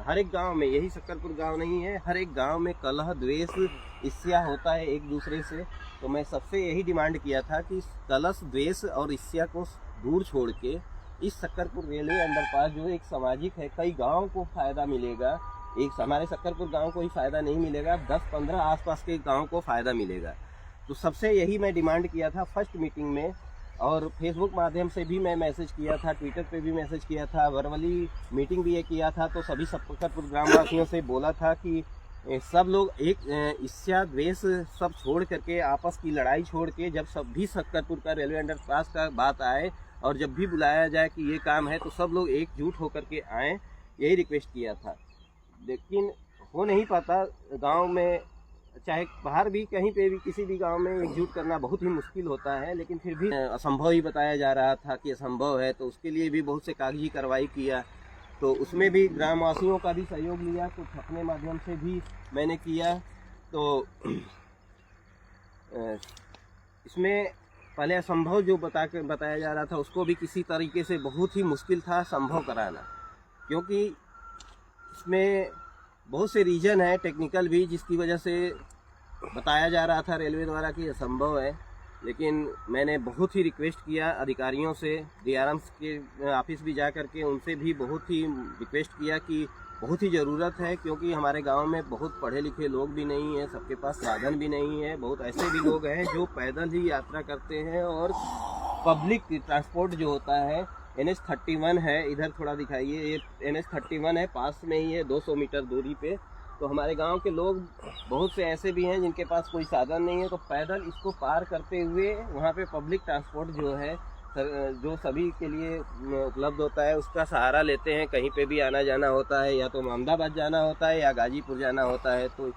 हर एक गांव में, यही शक्करपुर गांव नहीं है, हर एक गांव में कलह द्वेष ईर्ष्या होता है एक दूसरे से। तो मैं सबसे यही डिमांड किया था कि कलश द्वेष और ईर्ष्या को दूर छोड़ के इस शक्करपुर रेलवे अंडरपास जो एक सामाजिक है, कई गाँव को फायदा मिलेगा, एक हमारे शक्करपुर गांव को ही फायदा नहीं मिलेगा, 10-15 आसपास के गांव को फायदा मिलेगा। तो सबसे यही मैं डिमांड किया था फर्स्ट मीटिंग में, और फेसबुक माध्यम से भी मैं मैसेज किया था, ट्विटर पे भी मैसेज किया था, वर्बली मीटिंग भी ये किया था। तो सभी शक्करपुर ग्रामवासियों से बोला था कि सब लोग एक ईर्ष्या द्वेष सब छोड़ करके, आपस की लड़ाई छोड़ के, जब सभी शक्करपुर का रेलवे अंडरपास का बात आए और जब भी बुलाया जाए कि ये काम है तो सब लोग एकजुट होकर के आएँ, यही रिक्वेस्ट किया था। लेकिन हो नहीं पाता गांव में, चाहे बाहर भी कहीं पे भी किसी भी गांव में एकजुट करना बहुत ही मुश्किल होता है, लेकिन फिर भी असंभव ही बताया जा रहा था कि असंभव है। तो उसके लिए भी बहुत से कागजी कार्रवाई किया, तो उसमें भी ग्रामवासियों का भी सहयोग लिया, कुछ अपने माध्यम से भी मैंने किया। तो इसमें पहले असंभव जो बताया जा रहा था उसको भी किसी तरीके से बहुत ही मुश्किल था संभव कराना, क्योंकि इसमें बहुत से रीजन है टेक्निकल भी, जिसकी वजह से बताया जा रहा था रेलवे द्वारा कि असंभव है। लेकिन मैंने बहुत ही रिक्वेस्ट किया अधिकारियों से, डीआरएम के ऑफिस भी जा कर के उनसे भी बहुत ही रिक्वेस्ट किया कि बहुत ही ज़रूरत है, क्योंकि हमारे गांव में बहुत पढ़े लिखे लोग भी नहीं हैं, सबके पास साधन भी नहीं है, बहुत ऐसे भी लोग हैं जो पैदल ही यात्रा करते हैं, और पब्लिक ट्रांसपोर्ट जो होता है NH31 है, इधर थोड़ा दिखाइए, ये NH31 है, पास में ही है 200 मीटर दूरी पे। तो हमारे गांव के लोग बहुत से ऐसे भी हैं जिनके पास कोई साधन नहीं है, तो पैदल इसको पार करते हुए वहाँ पे पब्लिक ट्रांसपोर्ट जो है, जो सभी के लिए उपलब्ध होता है, उसका सहारा लेते हैं। कहीं पे भी आना जाना होता है, या तो अहमदाबाद जाना होता है या गाजीपुर जाना होता है, तो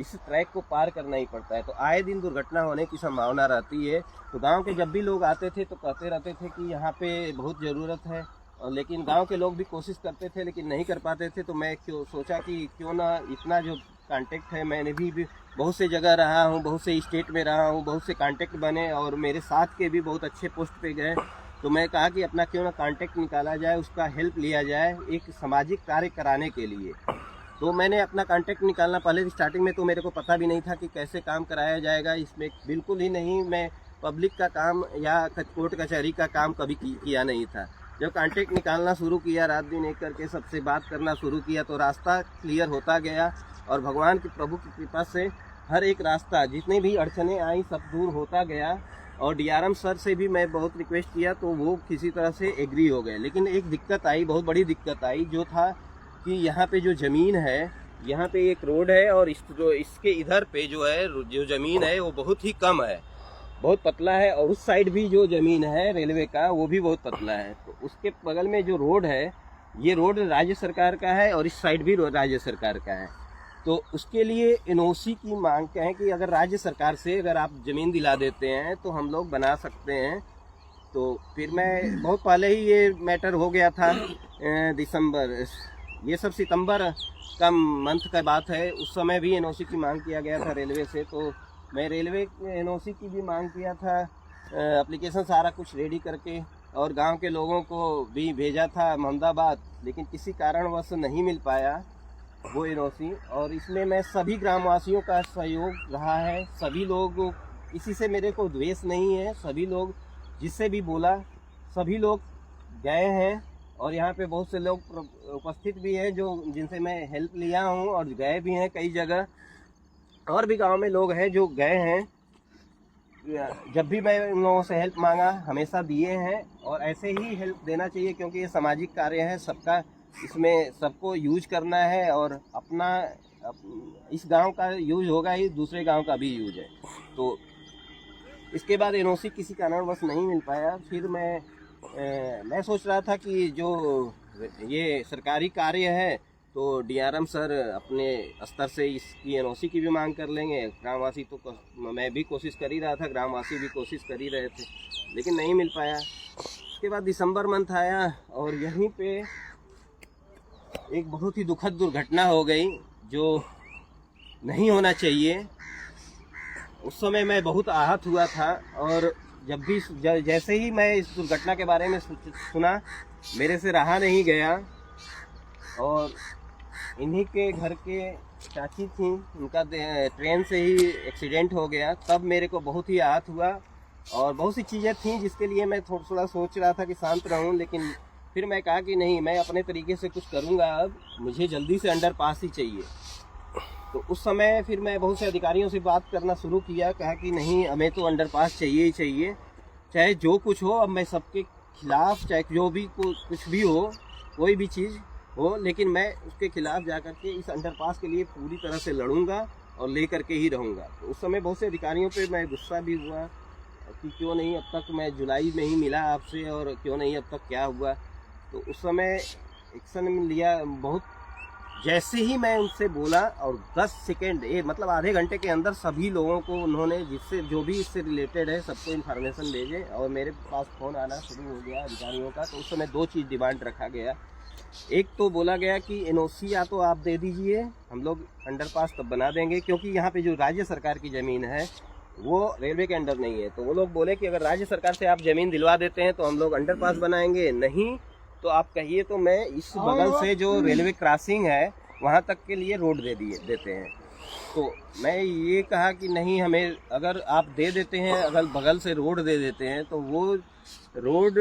इस ट्रैक को पार करना ही पड़ता है। तो आए दिन दुर्घटना होने की संभावना रहती है। तो गांव के जब भी लोग आते थे तो कहते रहते थे कि यहाँ पे बहुत ज़रूरत है, और लेकिन गांव के लोग भी कोशिश करते थे लेकिन नहीं कर पाते थे। तो मैं सोचा कि क्यों ना इतना जो कांटेक्ट है, मैंने भी बहुत से जगह रहा हूँ, बहुत से स्टेट में रहा हूँ, बहुत से कांटेक्ट बने और मेरे साथ के भी बहुत अच्छे पोस्ट पे गए। तो मैं कहा कि अपना क्यों ना कांटेक्ट निकाला जाए, उसका हेल्प लिया जाए एक सामाजिक कार्य कराने के लिए। तो मैंने अपना कांटेक्ट निकालना, पहले स्टार्टिंग में तो मेरे को पता भी नहीं था कि कैसे काम कराया जाएगा, इसमें बिल्कुल ही नहीं, मैं पब्लिक का काम या कोर्ट कचहरी का काम कभी किया नहीं था। जब कांटेक्ट निकालना शुरू किया, रात दिन एक करके सबसे बात करना शुरू किया, तो रास्ता क्लियर होता गया, और भगवान की प्रभु की कृपा से हर एक रास्ता, जितनी भी अड़चने आई सब दूर होता गया। और डीआरएम सर से भी मैं बहुत रिक्वेस्ट किया तो वो किसी तरह से एग्री हो गए। लेकिन एक दिक्कत आई, बहुत बड़ी दिक्कत आई, जो था कि यहाँ पे जो ज़मीन है, यहाँ पे एक रोड है, और इसके इधर पे जो है जो ज़मीन है वो बहुत ही कम है, बहुत पतला है, और उस साइड भी जो ज़मीन है रेलवे का वो भी बहुत पतला है। तो उसके बगल में जो रोड है, ये रोड राज्य सरकार का है, और इस साइड भी राज्य सरकार का है। तो उसके लिए एनओसी की मांग क्या है कि अगर राज्य सरकार से अगर आप ज़मीन दिला देते हैं तो हम लोग बना सकते हैं। तो फिर मैं बहुत पहले ही ये मैटर हो गया था, दिसंबर, ये सब सितंबर का मंथ का बात है, उस समय भी एनओसी की मांग किया गया था रेलवे से। तो मैं रेलवे एनओसी की भी मांग किया था, एप्लीकेशन सारा कुछ रेडी करके, और गांव के लोगों को भी भेजा था अहमदाबाद, लेकिन किसी कारणवश नहीं मिल पाया वो एनओसी। और इसमें मैं सभी ग्रामवासियों का सहयोग रहा है, सभी लोग, किसी से मेरे को द्वेष नहीं है, सभी लोग जिससे भी बोला सभी लोग गए हैं, और यहाँ पे बहुत से लोग उपस्थित भी हैं जो जिनसे मैं हेल्प लिया हूँ, और गए भी हैं कई जगह, और भी गांव में लोग हैं जो गए हैं। जब भी मैं उन लोगों से हेल्प मांगा हमेशा दिए हैं, और ऐसे ही हेल्प देना चाहिए, क्योंकि ये सामाजिक कार्य है, सबका इसमें सबको यूज करना है, और अपना इस गांव का यूज होगा ही, दूसरे गांव का भी यूज है। तो इसके बाद एनओसी किसी कारणवश नहीं मिल पाया। फिर मैं सोच रहा था कि जो ये सरकारी कार्य है तो डीआरएम सर अपने स्तर से इसकी एनओसी की भी मांग कर लेंगे। ग्रामवासी तो मैं भी कोशिश कर ही रहा था, ग्रामवासी भी कोशिश कर ही रहे थे, लेकिन नहीं मिल पाया। उसके बाद दिसंबर मंथ आया, और यहीं पे एक बहुत ही दुखद दुर्घटना हो गई जो नहीं होना चाहिए। उस समय मैं बहुत आहत हुआ था, और जब भी जैसे ही मैं इस दुर्घटना के बारे में सुना, मेरे से रहा नहीं गया, और इन्हीं के घर के चाची थी, उनका ट्रेन से ही एक्सीडेंट हो गया। तब मेरे को बहुत ही आहत हुआ और बहुत सी चीज़ें थी जिसके लिए मैं थोड़ा सोच रहा था कि शांत रहूं, लेकिन फिर मैं कहा कि नहीं, मैं अपने तरीके से कुछ करूंगा। अब मुझे जल्दी से अंडरपास ही चाहिए। तो उस समय फिर मैं बहुत से अधिकारियों से बात करना शुरू किया, कहा कि नहीं, हमें तो अंडरपास चाहिए ही चाहिए, चाहे जो कुछ हो। अब मैं सबके खिलाफ, चाहे जो भी कुछ भी हो, कोई भी चीज़ हो, लेकिन मैं उसके खिलाफ जा कर के इस अंडरपास के लिए पूरी तरह से लड़ूंगा और ले करके ही रहूंगा। तो उस समय बहुत से अधिकारियों पे मैं गुस्सा भी हुआ कि क्यों नहीं, अब तक मैं जुलाई में ही मिला आपसे और क्यों नहीं अब तक क्या हुआ। तो उस समय एक्शन लिया बहुत। जैसे ही मैं उनसे बोला और 10 सेकेंड, मतलब आधे घंटे के अंदर सभी लोगों को उन्होंने, जिससे जो भी इससे रिलेटेड है, सबको इन्फॉर्मेशन भेजे और मेरे पास फ़ोन आना शुरू हो गया अधिकारियों का। तो उस समय 2 चीज़ डिमांड रखा गया। एक तो बोला गया कि एनओसी या तो आप दे दीजिए, हम लोग अंडरपास तब बना देंगे, क्योंकि यहाँ पे जो राज्य सरकार की ज़मीन है वो रेलवे के अंडर नहीं है। तो वो लोग बोले कि अगर राज्य सरकार से आप ज़मीन दिलवा देते हैं तो हम लोग अंडरपास बनाएंगे, नहीं तो आप कहिए तो मैं इस बगल से जो रेलवे क्रॉसिंग है वहाँ तक के लिए रोड देते हैं। तो मैं ये कहा कि नहीं, हमें अगर आप दे देते हैं, अगल बगल से रोड दे देते हैं, तो वो रोड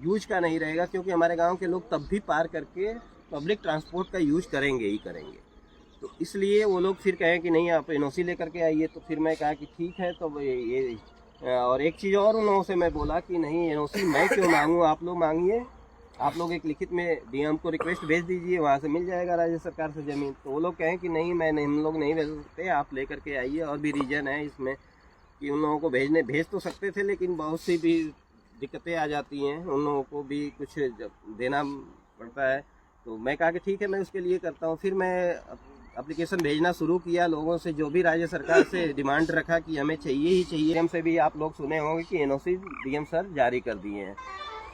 यूज का नहीं रहेगा, क्योंकि हमारे गांव के लोग तब भी पार करके पब्लिक ट्रांसपोर्ट का यूज करेंगे ही करेंगे। तो इसलिए वो लोग फिर कहें कि नहीं, आप एनओसी लेकर के आइए। तो फिर मैं कहा कि ठीक है। तो ये और एक चीज़ और उन लोगों से मैं बोला कि नहीं, एनओसी मैं क्यों मांगूँ, आप लोग मांगिए, आप लोग एक लिखित में डीएम को रिक्वेस्ट भेज दीजिए, वहाँ से मिल जाएगा राज्य सरकार से ज़मीन। तो वो लोग कहें कि नहीं, हम लोग नहीं भेज सकते, आप लेकर के आइए। और भी रीज़न है इसमें कि उन लोगों को भेज तो सकते थे, लेकिन बहुत सी भी दिक्कतें आ जाती हैं, उन लोगों को भी कुछ देना पड़ता है। तो मैं कहा कि ठीक है, मैं उसके लिए करता हूँ। फिर मैं एप्लीकेशन भेजना शुरू किया लोगों से, जो भी राज्य सरकार से डिमांड रखा कि हमें चाहिए ही चाहिए। डीएम से भी आप लोग सुने होंगे कि एनओसी डीएम सर जारी कर दिए हैं।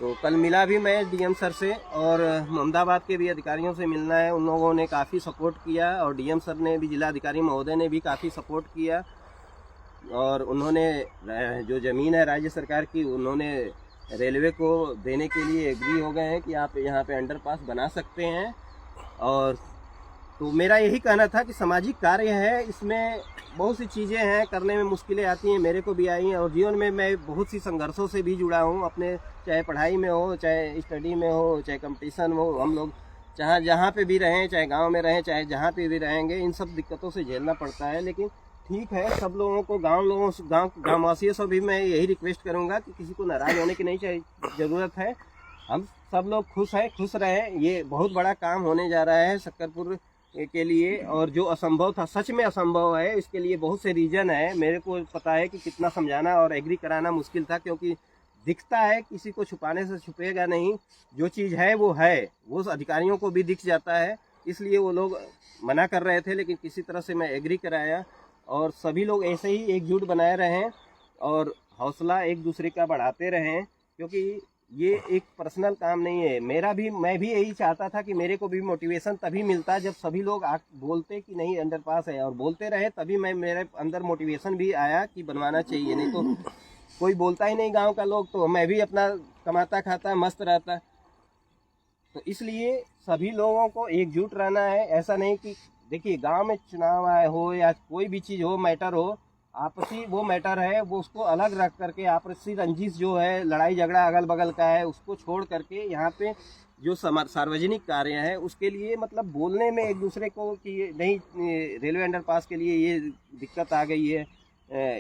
तो कल मिला भी मैं डीएम सर से, और मोहम्मदाबाद के भी अधिकारियों से मिलना है। उन लोगों ने काफ़ी सपोर्ट किया और डीएम सर ने भी, जिलाधिकारी महोदय ने भी काफ़ी सपोर्ट किया। और उन्होंने जो ज़मीन है राज्य सरकार की, उन्होंने रेलवे को देने के लिए एग्री हो गए हैं कि आप यहाँ पे अंडरपास बना सकते हैं। और तो मेरा यही कहना था कि सामाजिक कार्य है, इसमें बहुत सी चीज़ें हैं, करने में मुश्किलें आती हैं, मेरे को भी आई हैं। और जीवन में मैं बहुत सी संघर्षों से भी जुड़ा हूँ अपने, चाहे पढ़ाई में हो, चाहे स्टडी में हो, चाहे कंपटीशन हो। हम लोग चाहे जहाँ पे भी रहें, चाहे गांव में रहें, चाहे जहाँ पे भी रहेंगे, इन सब दिक्कतों से झेलना पड़ता है। लेकिन ठीक है, सब लोगों को, गाँव वासियों से भी मैं यही रिक्वेस्ट करूँगा कि किसी को नाराज़ होने की नहीं ज़रूरत है। हम सब लोग खुश हैं, खुश रहें। ये बहुत बड़ा काम होने जा रहा है सक्करपुर के लिए, और जो असंभव था सच में असंभव है। इसके लिए बहुत से रीज़न है, मेरे को पता है कि कितना समझाना और एग्री कराना मुश्किल था, क्योंकि दिखता है, किसी को छुपाने से छुपेगा नहीं। जो चीज़ है वो अधिकारियों को भी दिख जाता है। इसलिए वो लोग मना कर रहे थे, लेकिन किसी तरह से मैं एग्री कराया। और सभी लोग ऐसे ही एकजुट बनाए रहें और हौसला एक दूसरे का बढ़ाते रहें, क्योंकि ये एक पर्सनल काम नहीं है। मैं भी यही चाहता था कि मेरे को भी मोटिवेशन तभी मिलता जब सभी लोग बोलते कि नहीं अंडरपास है, और बोलते रहे, तभी मेरे अंदर मोटिवेशन भी आया कि बनवाना चाहिए। नहीं तो कोई बोलता ही नहीं गांव का लोग, तो मैं भी अपना कमाता खाता मस्त रहता। तो इसलिए सभी लोगों को एकजुट रहना है। ऐसा नहीं कि देखिए, गांव में चुनाव आए हो या कोई भी चीज़ हो, मैटर हो, आपसी वो मैटर है, वो उसको अलग रख करके, आपसी रंजिश जो है, लड़ाई झगड़ा अगल बगल का है, उसको छोड़ करके यहाँ पे जो सार्वजनिक कार्य है उसके लिए, मतलब बोलने में एक दूसरे को कि नहीं, रेलवे अंडरपास के लिए ये दिक्कत आ गई है,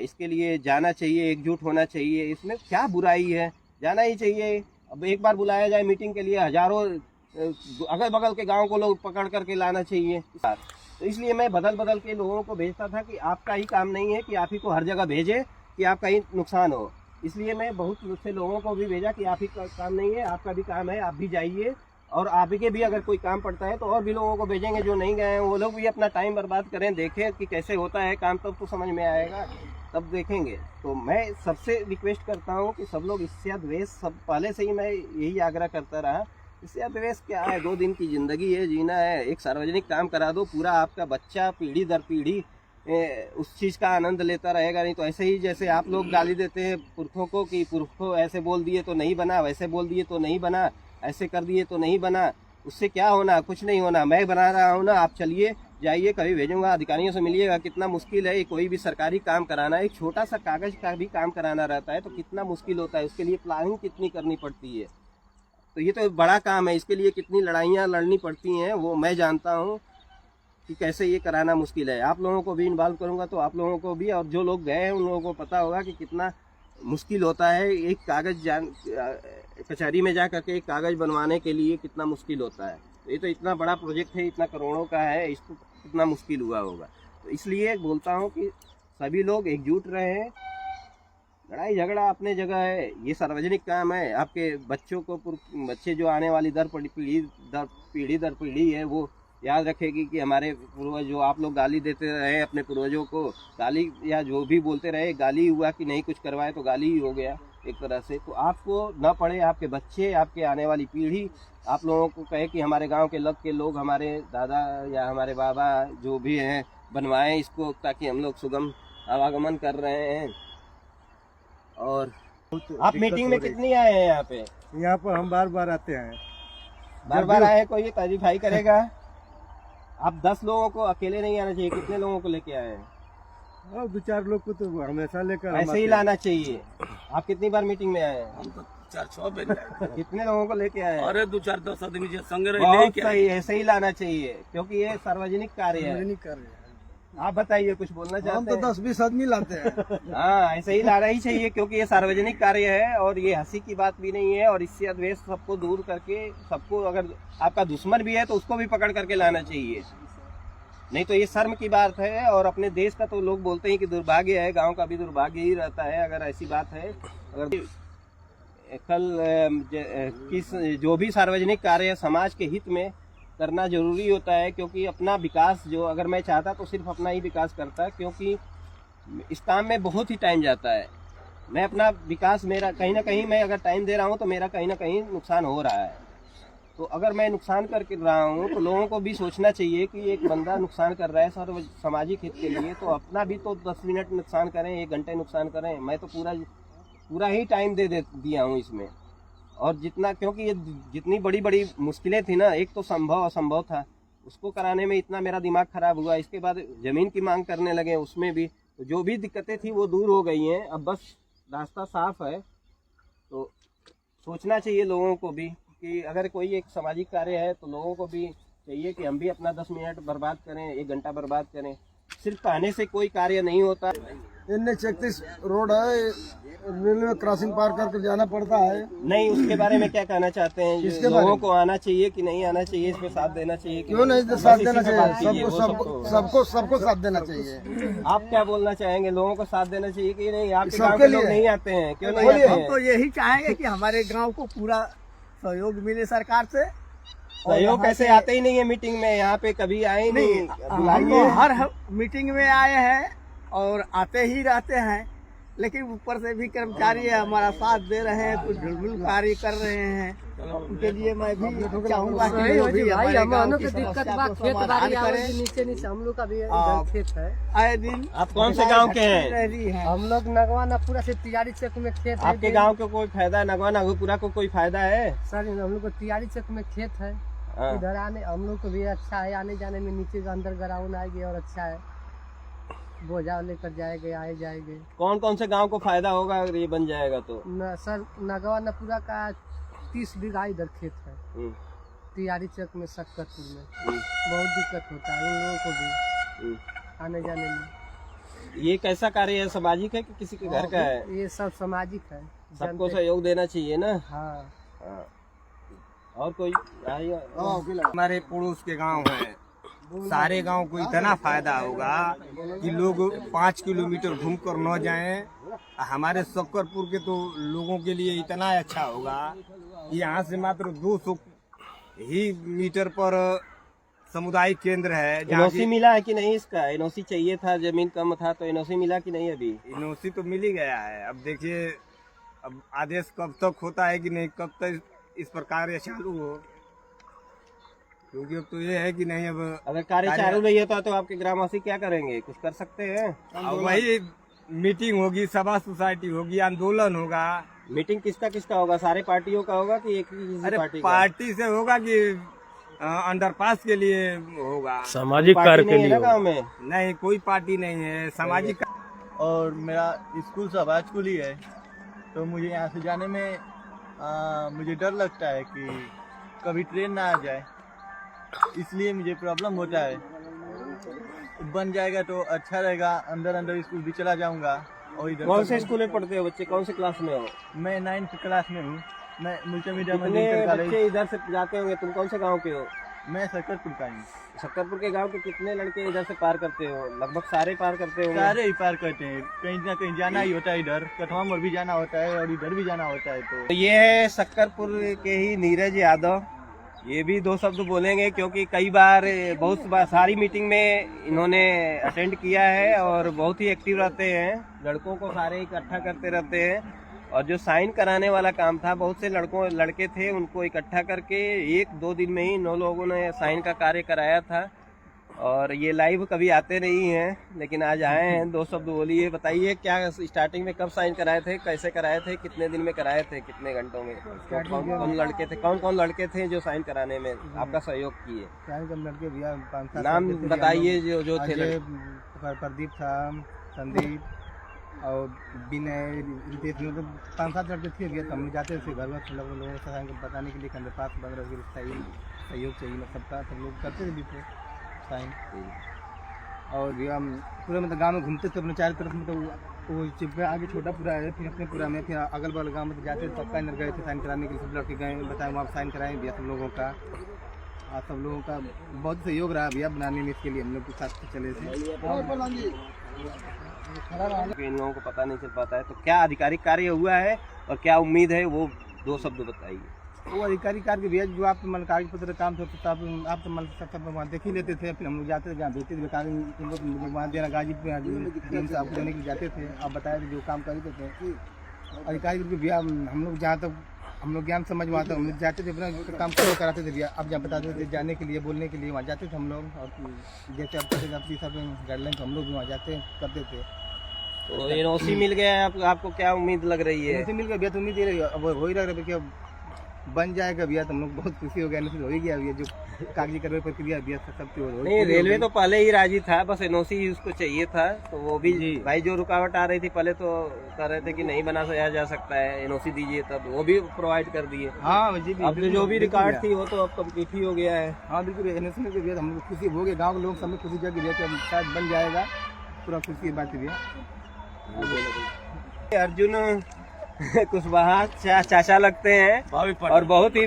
इसके लिए जाना चाहिए, एकजुट होना चाहिए, इसमें क्या बुराई है, जाना ही चाहिए। अब एक बार बुलाया जाए मीटिंग के लिए, हजारों अगल बगल के गाँव को लोग पकड़ करके लाना चाहिए। तो इसलिए मैं बदल के लोगों को भेजता था कि आपका ही काम नहीं है कि आप ही को हर जगह भेजे कि आपका ही नुकसान हो। इसलिए मैं बहुत से लोगों को भी भेजा कि आप ही का काम नहीं है, आपका भी काम है, आप भी जाइए। और आप के भी अगर कोई काम पड़ता है तो और भी लोगों को भेजेंगे जो नहीं गए हैं, वो लोग भी अपना टाइम बर्बाद करें, देखें कि कैसे होता है काम, तब तो समझ में आएगा, तब देखेंगे। तो मैं सबसे रिक्वेस्ट करता हूँ कि सब लोग इससे द्वेष, सब पहले से ही मैं यही आग्रह करता रहा, इससे द्वेष क्या है, 2 दिन की ज़िंदगी है, जीना है, एक सार्वजनिक काम करा दो, पूरा आपका बच्चा पीढ़ी दर पीढ़ी उस चीज़ का आनंद लेता रहेगा। नहीं तो ऐसे ही जैसे आप लोग गाली देते हैं पुरखों को कि पुरखों ऐसे बोल दिए तो नहीं बना, वैसे बोल दिए तो नहीं बना, ऐसे कर दिए तो नहीं बना, उससे क्या होना, कुछ नहीं होना। मैं बना रहा हूँ ना, आप चलिए जाइए, कभी भेजूंगा, अधिकारियों से मिलिएगा। कितना मुश्किल है कोई भी सरकारी काम कराना, एक छोटा सा कागज का भी काम कराना रहता है तो कितना मुश्किल होता है, उसके लिए प्लानिंग कितनी करनी पड़ती है। तो ये तो बड़ा काम है, इसके लिए कितनी लड़ाइयाँ लड़नी पड़ती हैं वो मैं जानता हूँ कि कैसे ये कराना मुश्किल है। आप लोगों को भी इन्वॉल्व करूँगा तो आप लोगों को भी, और जो लोग गए हैं उन लोगों को पता होगा कि कितना मुश्किल होता है। एक कागज कचहरी में जा करके एक कागज बनवाने के लिए कितना मुश्किल होता है। तो ये तो इतना बड़ा प्रोजेक्ट है, इतना करोड़ों का है, इसको कितना मुश्किल हुआ होगा। तो इसलिए बोलता हूँ कि सभी लोग एकजुट रहें। लड़ाई झगड़ा अपने जगह है, ये सार्वजनिक काम है। आपके बच्चों को, बच्चे जो आने वाली पीढ़ी दर पीढ़ी है, वो याद रखेगी कि हमारे पूर्वज, जो आप लोग गाली देते रहे अपने पूर्वजों को, गाली या जो भी बोलते रहे, गाली हुआ कि नहीं कुछ करवाए तो गाली ही हो गया एक तरह से। तो आपको ना पड़े, आपके बच्चे, आपके आने वाली पीढ़ी आप लोगों को कहे कि हमारे गांव के लोग, हमारे दादा या हमारे बाबा जो भी हैं, बनवाएं इसको, ताकि हम लोग सुगम आवागमन कर रहे हैं। और आप मीटिंग में कितनी आए हैं यहाँ पे? यहाँ पर हम बार बार आते हैं। बार बार आए, कोई ये क्लैरिफाई करेगा? आप 10 लोगों को अकेले नहीं आना चाहिए, कितने लोगों को लेके आए हैं? 2-4 लोग को तो हमेशा लेकर ऐसे ही लाना चाहिए। आप कितनी बार मीटिंग में आए हैं? हम तो 4-6 पे कितने लोगों को लेके आए हैं? अरे 2-4-10 आदमी जो संग बहुत सही, ऐसे ही लाना चाहिए, क्योंकि ये सार्वजनिक कार्य है। आप बताइए, कुछ बोलना चाहते हैं? हम तो 10-20 आदमी लाते हैं। हाँ, ऐसे ही लाना ही चाहिए, क्योंकि ये सार्वजनिक कार्य है और ये हंसी की बात भी नहीं है। और इससे अद्वेष सबको दूर करके, सबको, अगर आपका दुश्मन भी है तो उसको भी पकड़ करके लाना चाहिए, नहीं तो ये शर्म की बात है। और अपने देश का तो लोग बोलते हैं कि दुर्भाग्य है, गांव का भी दुर्भाग्य ही रहता है अगर ऐसी बात है। अगर जो भी सार्वजनिक कार्य समाज के हित में करना जरूरी होता है, क्योंकि अपना विकास, जो अगर मैं चाहता तो सिर्फ अपना ही विकास करता, क्योंकि इस काम में बहुत ही टाइम जाता है। मैं अपना विकास, मेरा कहीं ना कहीं, मैं अगर टाइम दे रहा हूँ तो मेरा कहीं ना कहीं नुकसान हो रहा है। तो अगर मैं नुकसान करके रहा हूँ तो लोगों को भी सोचना चाहिए कि एक बंदा नुकसान कर रहा है सामाजिक हित के लिए, तो अपना भी तो 10 मिनट नुकसान करें, 1 घंटे नुकसान करें। मैं तो पूरा ही टाइम दिया हूँ इसमें। और जितना, क्योंकि ये जितनी बड़ी बड़ी मुश्किलें थी ना, एक तो संभव असंभव था, उसको कराने में इतना मेरा दिमाग खराब हुआ। इसके बाद ज़मीन की मांग करने लगे, उसमें भी तो जो भी दिक्कतें थी वो दूर हो गई हैं। अब बस रास्ता साफ है। तो सोचना चाहिए लोगों को भी कि अगर कोई एक सामाजिक कार्य है तो लोगों को भी चाहिए कि हम भी अपना 10 मिनट बर्बाद करें, 1 घंटा बर्बाद करें। सिर्फ कहने से कोई कार्य नहीं होता। NH-31 रोड है, रेलवे क्रॉसिंग पार करके जाना पड़ता है। नहीं, उसके बारे में क्या कहना चाहते हैं? लोगों को आना चाहिए कि नहीं आना चाहिए, इसमें साथ देना चाहिए? क्यों नहीं साथ देना चाहिए? सबको साथ देना चाहिए। आप क्या बोलना चाहेंगे? लोगों को साथ देना चाहिए कि नहीं? आपके गाँव के लोग नहीं आते हैं, क्यों नहीं आते हैं? हम तो यही चाहेंगे कि हमारे गांव को पूरा सहयोग मिले सरकार से। सहयोग कैसे? आते ही नहीं है मीटिंग में, यहाँ पे कभी आए ही नहीं। हम तो हर मीटिंग में आए हैं और आते ही रहते हैं, लेकिन ऊपर से भी कर्मचारी हमारा साथ दे रहे हैं, कुछ ढुलमुल कार्य कर रहे हैं। उनके लिए मैं भी चाहूँगा कि वो भी हमारे गाँव की समस्या को समाधान करें। नीचे हम लोग का भी खेत है। आए दिन आप कौन से गांव के हैं? हम लोग नगवा नपुरा से तियारी चक में खेत है। आपके गांव को कोई फायदा है? नगवा नगपुरा को कोई फायदा है? सर, हम लोग को तियारी चक में खेत है। इधर आने हम लोग को भी अच्छा है, आने जाने में नीचे अंदर ग्राउंड आएगी और अच्छा है, बोझा लेकर जाएंगे, आए जाएंगे। कौन कौन से गांव को फायदा होगा अगर ये बन जाएगा तो? सर, नगवा नपुरा का 30 बीघा इधर खेत है, तियारी चक में, सक्करपुर में। बहुत दिक्कत होता है उन लोगों को भी आने जाने में। ये कैसा कार्य है? सामाजिक है कि किसी के घर का है? ये सब सामाजिक है, सबको सहयोग देना चाहिए ना। हाँ। और कोई हमारे पड़ोस के गांव है, सारे गांव को इतना फायदा होगा कि लोग 5 किलोमीटर घूमकर न जाएं। हमारे सक्करपुर के तो लोगों के लिए इतना अच्छा होगा कि यहाँ से मात्र 200 ही मीटर पर सामुदायिक केंद्र है। एनओसी मिला है कि नहीं? इसका एनओसी चाहिए था, जमीन कम था तो एनओसी मिला कि नहीं? अभी एनओसी तो मिल ही गया है। अब देखिए, अब आदेश कब तक होता है कि नहीं, कब तक इस पर कार्य चालू हो, क्योंकि अब तो ये है कि नहीं, अब अगर कार्य चालू नहीं होता तो आपके ग्रामवासी क्या करेंगे? कुछ कर सकते हैं? अब वही मीटिंग होगी, सभा सोसाइटी होगी, आंदोलन होगा। मीटिंग किसका किसका होगा? सारे पार्टियों का होगा कि एक ही अरे पार्टी का? पार्टी से होगा कि अंडरपास के लिए होगा। सामाजिक पार्टी कार्य के नहीं है लिए ना गाँव में। नहीं, कोई पार्टी नहीं है, सामाजिक। और मेरा स्कूल सभा स्कूल ही है, तो मुझे यहाँ से जाने में मुझे डर लगता है कि कभी ट्रेन ना आ जाए, इसलिए मुझे प्रॉब्लम होता है। बन जाएगा तो अच्छा रहेगा, अंदर अंदर स्कूल भी चला जाऊंगा। और इधर कौन से स्कूल में पढ़ते हो बच्चे, कौन से क्लास में हो? मैं 9th क्लास में हूँ। मैं मुल्टा कितने बच्चे इधर से जाते होंगे? तुम कौन से गांव के हो? मैं सकरपुर का हूँ। शक्करपुर के गांव के कितने लड़के इधर से पार करते हो? लगभग सारे पार करते हो? सारे ही पार करते हैं, कहीं ना कहीं जाना ही होता है, इधर कठवा मोड़ भी जाना होता है और इधर भी जाना होता है। तो ये है शक्करपुर के ही नीरज यादव। ये भी दो शब्द बोलेंगे क्योंकि कई बार बहुत बार सारी मीटिंग में इन्होंने अटेंड किया है और बहुत ही एक्टिव रहते हैं, लड़कों को सारे इकट्ठा करते रहते हैं। और जो साइन कराने वाला काम था, बहुत से लड़के थे, उनको इकट्ठा करके 1-2 दिन में ही 9 लोगों ने साइन का कार्य कराया था। और ये लाइव कभी आते नहीं हैं, लेकिन आज आए हैं। 2 शब्द बोलिए, बताइए क्या स्टार्टिंग में कब साइन कराए थे, कैसे कराए थे, कितने दिन में कराए थे, कितने घंटों में? कौन कौन लड़के थे जो साइन कराने में आपका सहयोग किए? लड़के भैया 5-7 नाम बताइए जो थे लड़के। प्रदीप था, संदीप और विनय, रितेश, 5-7 लड़के थे भैया। हम जाते थे घर में, लोगों को बताने के लिए अंडरपास बन रहा है, सहयोग चाहिए सबका, सब लोग करते थे साइन। और भैया पूरे मतलब गाँव में घूमते थे अपने चारों तरफ, मतलब वो चिपका आगे छोटा पूरा है, फिर अपने पूरा में, फिर अगल बगल गाँव में जाते थे, सबका अंदर गए थे साइन कराने के लिए। सब लड़के गए, बताए वहाँ साइन कराएं भैया सब लोगों का। और सब लोगों का बहुत सहयोग रहा भैया बनाने में, इसके लिए हम लोग के साथ चले थे। इन लोगों को पता नहीं चल पाता है, तो क्या आधिकारिक कार्य हुआ है और क्या उम्मीद है, वो 2 शब्द बताइए। वो अधिकारी कार्य भैया जो आप मन कागज पत्र काम थे, तो आप तो मन सब वहाँ देख ही लेते थे। फिर हम लोग जाते थे जहाँ भेजते थे कागज वहाँ देना, गाजीपुर से आपको देने के लिए जाते थे। आप बताए थे जो काम करते थे अधिकारी भैया, हम लोग जहाँ तक हम लोग ज्ञान समझ में आता हम लोग जाते थे, अपना काम शुरू कराते थे भैया। अब जहाँ बताते थे जाने के लिए, बोलने के लिए वहाँ जाते थे हम लोग। और जैसे अब सब गाइडलाइन हम लोग भी वहाँ जाते करते थे। तो एनओसी मिल गया है आपको, क्या उम्मीद लग रही है? मिल गया भैया, तो उम्मीद ये अब हो ही लग रहा है कि अब बन जाएगा भैया, तो हम लोग बहुत खुशी हो गया। हो ही गया भैया, जो कागजी कार्रवाई प्रक्रिया भैया सब नहीं, रेलवे तो पहले ही राजी था, बस एनओसी उसको चाहिए था। तो वो भी भाई जो रुकावट आ रही थी पहले, तो कह रहे थे कि नहीं बनाया जा सकता है, एनओसी दीजिए, तब वो भी प्रोवाइड कर दिए। हाँ जी, अब जो भी रिकॉर्ड थी वो तो अब कंप्लीट ही हो गया है। हाँ बिल्कुल, एनओसी में भैया हम लोग खुशी हो गए, गाँव के लोग सब में खुशी जग गया कि शायद बन जाएगा, पूरा खुशी की बात है भैया। अर्जुन कुशवाहा चाचा लगते हैं और बहुत ही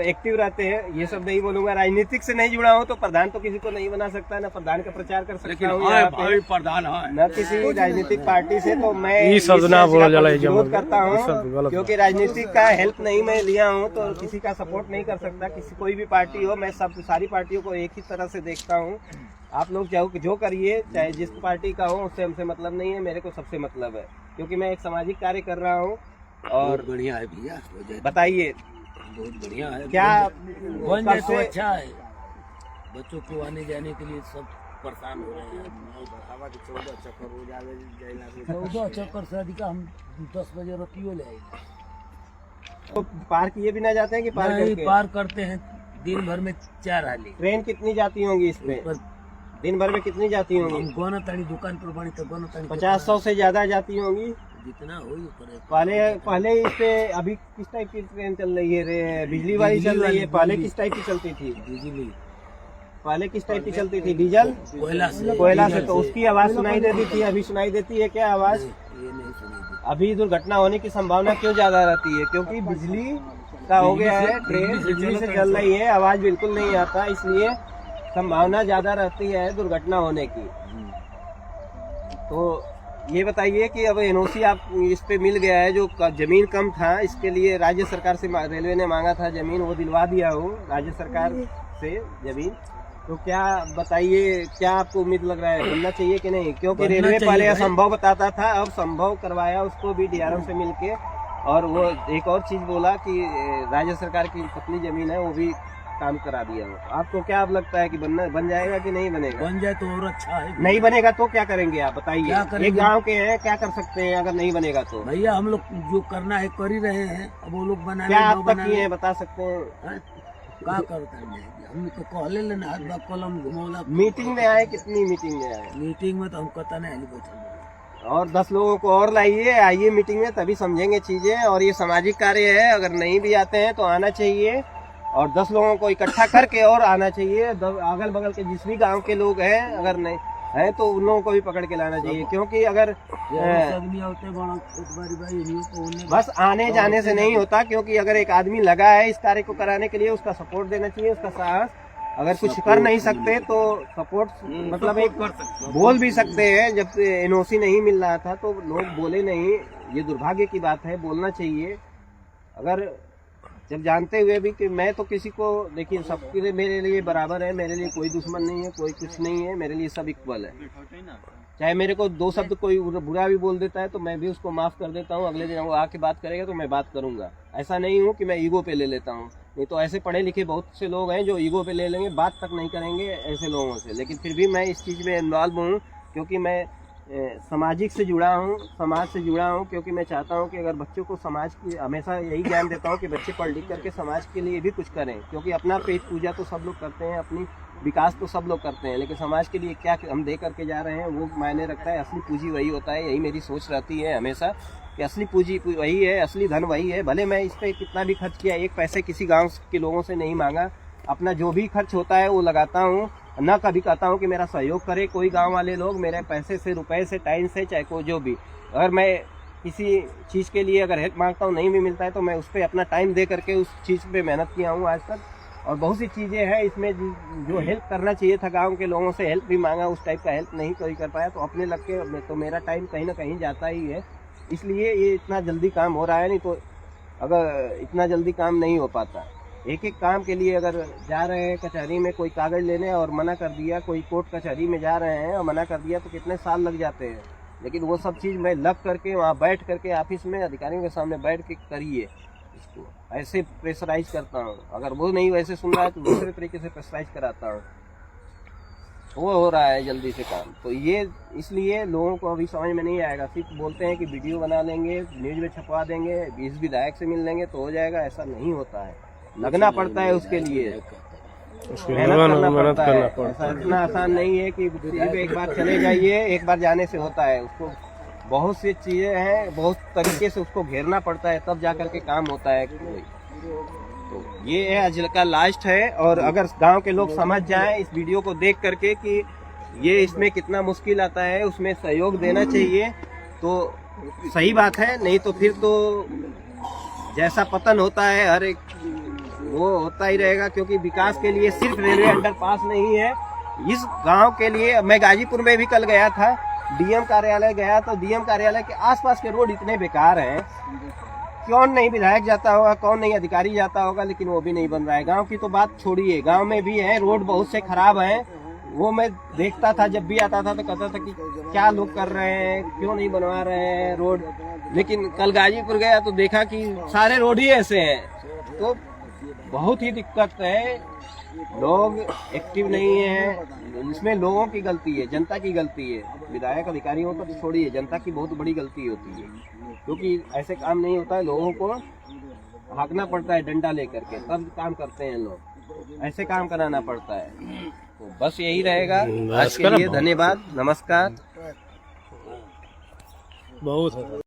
एक्टिव रहते हैं। ये सब नहीं बोलूंगा, राजनीतिक से नहीं जुड़ा हूँ तो प्रधान तो किसी को नहीं बना सकता, ना प्रधान का प्रचार कर सकता हूँ प्रधान न किसी राजनीतिक पार्टी से। तो मैं विरोध करता हूँ, क्योंकि राजनीतिक का हेल्प नहीं मैं लिया हूँ, तो किसी का सपोर्ट नहीं कर सकता। किसी कोई भी पार्टी हो, मैं सारी पार्टियों को एक ही तरह से देखता हूँ। आप लोग चाहे जो करिए, चाहे जिस पार्टी का हो, उससे हमसे मतलब नहीं है, मेरे को सबसे मतलब है, क्योंकि मैं एक सामाजिक कार्य कर रहा हूँ। और बढ़िया है भैया, बताइए बहुत बढ़िया है, क्या बन जाए तो अच्छा है। बच्चों को आने जाने के लिए सब परेशान हो रहे हैं। 14 चक्कर से अधिक हम 10 बजे रोटियों ले आएंगे। तो पार किए भी ना जाते हैं कि पार करते हैं दिन भर में 4 हाली। ट्रेन कितनी जाती होंगी इसमें? दिन भर में कितनी जाती होंगी? गोना ताड़ी दुकान पर बनी तो गोना ताड़ी 50-100 से ज्यादा जाती होंगी, जितना हो पहले इस पे। अभी किस टाइप की ट्रेन चल रही है? बिजली वाली चल रही है। पहले किस टाइप की चलती थी? बिजली पहले किस टाइप की चलती थी? डीजल, कोयला से। तो उसकी आवाज सुनाई देती थी, अभी सुनाई देती है क्या आवाज? ये नहीं सुनी। अभी दुर्घटना होने की संभावना क्यों ज्यादा रहती है? क्योंकि बिजली का हो गया है, ट्रेन बिजली से चल रही है, आवाज बिल्कुल नहीं आता, इसलिए संभावना ज्यादा रहती है दुर्घटना होने की। तो ये बताइए कि अब एनओसी आप इस पे मिल गया है, जो जमीन कम था इसके लिए राज्य सरकार से रेलवे ने मांगा था जमीन, वो दिलवा दिया हो राज्य सरकार से जमीन। तो क्या बताइए, क्या आपको उम्मीद लग रहा है, बनना चाहिए कि नहीं? क्योंकि रेलवे पहले असंभव बताता था, अब संभव करवाया उसको भी डीआरएम से मिलके। और वो एक और चीज बोला कि राज्य सरकार की पतली जमीन है, वो भी काम करा दिया हो। आपको क्या अब लगता है कि बन जाएगा कि नहीं बनेगा? बन जाए तो और अच्छा है। नहीं बनेगा तो क्या करेंगे आप बताइए? एक गांव के हैं, क्या कर सकते हैं अगर नहीं बनेगा तो? भैया हम लोग जो करना है कर ही रहे हैं, अब वो लोग बनाने क्या आप तक किए हैं बता सकते हैं? का करता है हम तो कहले लेना हाथ बा कलम घुमौला मीटिंग में आए, कितनी मीटिंग में आए? मीटिंग में तो हम कहता नहीं बैठे और 10 लोगों को और लाइए, आइए मीटिंग में, तभी समझेंगे चीजें। और ये सामाजिक कार्य है, अगर नहीं भी आते हैं तो आना चाहिए और 10 लोगों को इकट्ठा करके और आना चाहिए। अगल बगल के जिस भी गांव के लोग हैं, अगर नहीं है तो उन लोगों को भी पकड़ के लाना चाहिए, क्योंकि अगर बस आने जाने से नहीं होता, क्योंकि अगर एक आदमी लगा है इस कार्य को कराने के लिए, उसका सपोर्ट देना चाहिए, उसका साहस। अगर कुछ कर नहीं सकते तो सपोर्ट मतलब एक बोल भी सकते हैं। जब एनओसी नहीं मिल रहा था तो लोग बोले नहीं, ये दुर्भाग्य की बात है, बोलना चाहिए। अगर जब जानते हुए भी कि मैं तो किसी को, देखिए सबके लिए मेरे लिए बराबर है, मेरे लिए कोई दुश्मन नहीं है, कोई कुछ नहीं है, मेरे लिए सब इक्वल है। चाहे मेरे को 2 शब्द कोई बुरा भी बोल देता है तो मैं भी उसको माफ कर देता हूँ, अगले दिन वो आके बात करेगा तो मैं बात करूंगा। ऐसा नहीं हूँ कि मैं ईगो पे ले लेता हूँ, नहीं तो ऐसे पढ़े लिखे बहुत से लोग हैं जो ईगो पे ले लेंगे, बात तक नहीं करेंगे ऐसे लोगों से। लेकिन फिर भी मैं इस चीज़ में इन्वॉल्व हूँ, क्योंकि मैं सामाजिक से जुड़ा हूँ, समाज से जुड़ा हूँ, क्योंकि मैं चाहता हूँ कि अगर बच्चों को समाज की, हमेशा यही ज्ञान देता हूँ कि बच्चे पढ़ लिख करके समाज के लिए भी कुछ करें, क्योंकि अपना पेट पूजा तो सब लोग करते हैं, अपनी विकास तो सब लोग करते हैं, लेकिन समाज के लिए क्या हम दे करके जा रहे हैं वो मायने रखता है। असली पूंजी वही होता है, यही मेरी सोच रहती है हमेशा कि असली पूंजी वही है, असली धन वही है। भले मैं इस पर कितना भी खर्च किया, 1 पैसे किसी गाँव के लोगों से नहीं मांगा, अपना जो भी खर्च होता है वो लगाता हूँ। न कभी कहता हूँ कि मेरा सहयोग करे कोई गांव वाले लोग, मेरे पैसे से, रुपए से, टाइम से, चाहे कोई जो भी। अगर मैं किसी चीज़ के लिए अगर हेल्प मांगता हूँ, नहीं भी मिलता है, तो मैं उस पर अपना टाइम दे करके उस चीज़ पे मेहनत किया हूँ आज तक। और बहुत सी चीज़ें हैं इसमें जो हेल्प करना चाहिए था, गाँव के लोगों से हेल्प भी मांगा, उस टाइप का हेल्प नहीं कोई कर पाया, तो अपने लग के तो मेरा टाइम कहीं ना कहीं जाता ही है। इसलिए ये इतना जल्दी काम हो रहा है, नहीं तो अगर इतना जल्दी काम नहीं हो पाता। एक एक काम के लिए अगर जा रहे हैं कचहरी में कोई कागज लेने और मना कर दिया, कोई कोर्ट कचहरी में जा रहे हैं और मना कर दिया, तो कितने साल लग जाते हैं। लेकिन वो सब चीज़ मैं लग करके वहाँ बैठ करके ऑफिस में अधिकारियों के सामने बैठ के करिए, इसको ऐसे प्रेशराइज करता हूँ। अगर वो नहीं वैसे सुन रहा है तो दूसरे तरीके से प्रेशराइज कराता हूँ, वो हो रहा है जल्दी से काम। तो ये इसलिए लोगों को अभी समझ में नहीं आएगा, सिर्फ बोलते हैं कि वीडियो बना लेंगे, न्यूज में छपवा देंगे, 20 विधायक से मिल लेंगे तो हो जाएगा, ऐसा नहीं होता है। लगना पड़ता है उसके लिए, मेहनत करना पड़ता है। ऐसा इतना आसान नहीं है कि सिर्फ एक बार चले जाइए, एक बार जाने से होता है। उसको बहुत सी चीज़ें हैं, बहुत तरीके से उसको घेरना पड़ता है, तब जा करके काम होता है कोई। तो ये है आज का लास्ट है। और अगर गांव के लोग समझ जाएं इस वीडियो को देख करके कि ये इसमें कितना मुश्किल आता है, उसमें सहयोग देना चाहिए, तो सही बात है। नहीं तो फिर तो जैसा पतन होता है हर एक वो होता ही रहेगा, क्योंकि विकास के लिए सिर्फ रेलवे अंडरपास नहीं है। इस गांव के लिए मैं गाजीपुर में भी कल गया था, डीएम कार्यालय गया, तो डीएम कार्यालय के आसपास के रोड इतने बेकार हैं, कौन नहीं विधायक जाता होगा, कौन नहीं अधिकारी जाता होगा, लेकिन वो भी नहीं बन रहा है। गांव की तो बात छोड़िए, गांव में भी है रोड बहुत से खराब हैं। वो मैं देखता था, जब भी आता था तो कहता था कि क्या लोग कर रहे हैं, क्यों नहीं बनवा रहे हैं रोड। लेकिन कल गाजीपुर गया तो देखा कि सारे रोड ही ऐसे हैं, तो बहुत ही दिक्कत है। लोग एक्टिव नहीं है, इसमें लोगों की गलती है, जनता की गलती है। विधायक अधिकारियों को तो छोड़िए, जनता की बहुत बड़ी गलती होती है, क्योंकि ऐसे काम नहीं होता है। लोगों को हाँकना पड़ता है डंडा लेकर के, तब काम करते हैं लोग, ऐसे काम कराना पड़ता है। तो बस यही रहेगा आज के लिए। धन्यवाद, नमस्कार। बहुत है।